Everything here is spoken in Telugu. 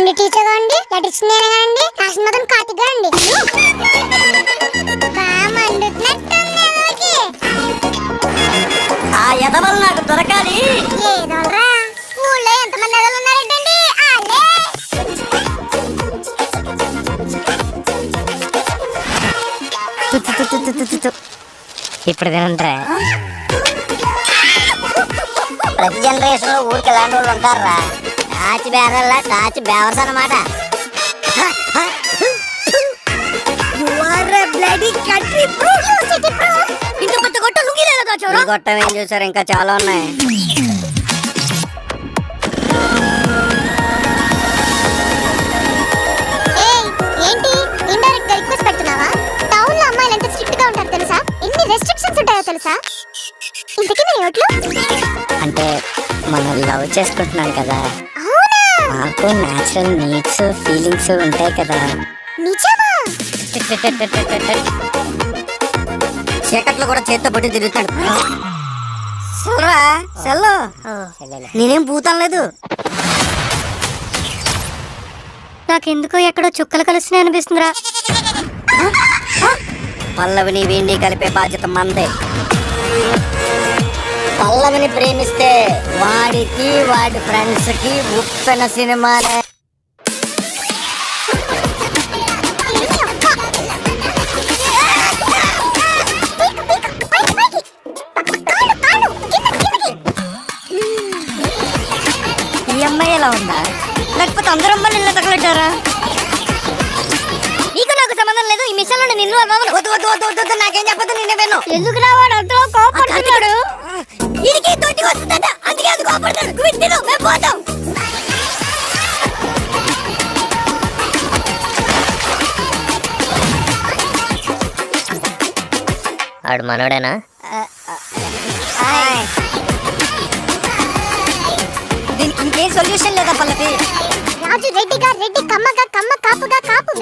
హిందీ టీచర్ గా అండి, లెటర్స్ నేనే అండి, రాసిన మొత్తం కార్తిక్ అండి. ఆ ఎదవలు నాకు దొరకాలి. ఏదోరా స్కూల్లో ఎంతమంది ఎదవలు ఉన్నారంటండి. ఇప్పుడు తినండ్రా. ప్రతి జనరేషన్ లో ఊరికి ఎలాంటి వాళ్ళు ఉంటారా? టాచి బేరల్లా టాచి బేవర్స్ అన్నమాట. గొట్టం ఏం చూసారు, ఇంకా చాలా ఉన్నాయి. ఏంటి ఇండైరెక్ట్ గా రిక్వెస్ట్ పెడుతున్నావా? టౌన్ లో అమ్మాయిలు ఎంత స్ట్రిక్ట్ గా ఉంటారు తెలుసా? ఎన్ని రెస్ట్రిక్షన్స్ ఉంటాయో తెలుసా? ఇంతకీ నేను ఓట్లు అంటే మనం లవ్ చేసుకుంటున్నాం కదా, మాకు న్యాచురల్ నీడ్స్ ఫీలింగ్స్ ఉంటాయి కదా. నిజమా? చీకట్లో కూడా చేత్తో పట్టి తిరుగుతాడు. సెల్లో నేనేం పూతం లేదు. నాకెందుకో ఎక్కడో చుక్కలు కలిసినాయి అనిపిస్తుందిరా. పల్లవిని వీణ్ణి కలిపే బాధ్యత మందే. పల్లవిని ప్రేమిస్తే వాడికి వాడి ఫ్రెండ్స్ కి ఉప్పెన సినిమానే. ఈ అమ్మాయి ఎలా ఉందా, లేకపోతే అందరూ అమ్మాయిలు ఇలా తగలెట్టారా? నీకు నాకు సంబంధం లేదు. ఈ మిషన్ లో నిన్ను వద్దు వద్దు వద్దు వద్దు నాకేం చెప్పదు. నేనే విన్ను. ఎందుకు రావాడు అంతలో కోపడుతున్నాడు? వీడికి తోటికి వస్తుందట, అందుకే అది కోపడతాడు. తిను, మేము పోతాం. ఆడు మనోడేనా? దీనికి ఇంకేం సొల్యూషన్ లేదా పల్లవి? రాజు రెడ్డిగా రెడ్డి, కమ్మగా కమ్మ, కాపుగా కాపు.